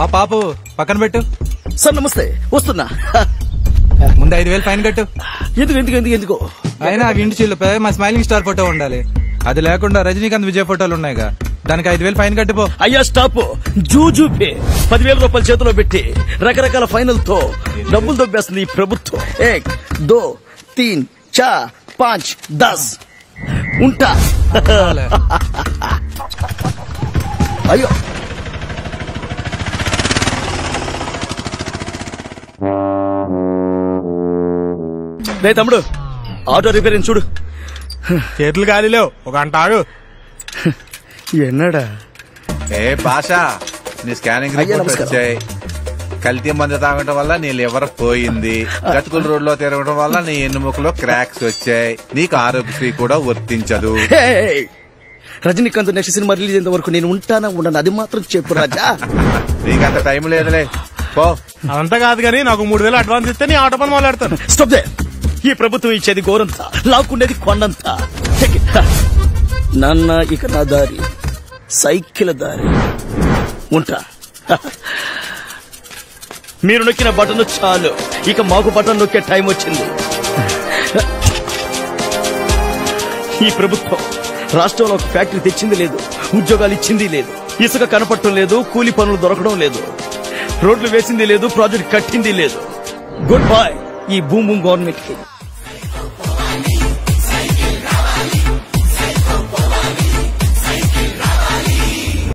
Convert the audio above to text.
ఆ పాపు పక్కన పెట్టు. సార్ నమస్తే, వస్తున్నా. ముందు 5,000 ఫైన్ కట్టు. ఎందుకు అయినా ఇంటి చిల్లుపై మా స్మైలింగ్ స్టార్ ఫోటో ఉండాలి. అది లేకుండా రజనీకాంత్ విజయ్ ఫోటోలు ఉన్నాయిగా, దానికి 5,000 ఫైన్ కట్టిపో. అయ్యా స్టాప్. జూజూపే 10,000 రూపాయలు చేతిలో పెట్టి రకరకాల ఫైనల్ తో డబ్బులు దొబ్బేస్తుంది ఈ ప్రభుత్వం. 1 2 3 4 5 10 ఉంటా. అయ్యో రే తమ్ముడు, ఆటో రిపేరింగ్ చూడు. చేతులు గాలిలో ఒక గంట ఆగు. ఎన్నడా ఏ భాషా, నీ స్కానింగ్ రిపోర్ట్ వచ్చాయి. కల్తీ మందు తాగడం వల్ల నీ లివర్ పోయింది. గతుకుల రోడ్లో తిరగడం వల్ల నీ ఎన్నుముకలో క్రాక్స్ వచ్చాయి. నీకు ఆరోగ్యశ్రీ కూడా వర్తించదు. రజనీకాంత్ నెక్స్ట్ సినిమా రిలీజ్ అయ్యేంత వరకు నేను ఉంటానా ఉండను, అది మాత్రం చెప్పు రాజా. నీకంత టైం లేదులే, పో. అదంతా కాదు కానీ నాకు 3,000 అడ్వాన్స్ ఇస్తే నీ ఆటో పని మొదలెడతాను. Stop they. ఈ ప్రభుత్వం ఇచ్చేది గోరంతా, లాక్కుండేది కొండంతా. నాన్న ఇక నా దారి సైకిల్ దారి. ఉంటా. మీరు నొక్కిన బటన్ చాలు, ఇక మాకు బటన్ నొక్కే టైం వచ్చింది. ఈ ప్రభుత్వం రాష్ట్రంలో ఒక ఫ్యాక్టరీ తెచ్చింది లేదు, ఉద్యోగాలు ఇచ్చింది లేదు, ఇసుక కనపడటం లేదు, కూలి పనులు దొరకడం లేదు, రోడ్లు వేసింది లేదు, ప్రాజెక్ట్ కట్టింది లేదు. గుడ్ బై ఈ బూమ్ బూమ్ గవర్నమెంట్ కి.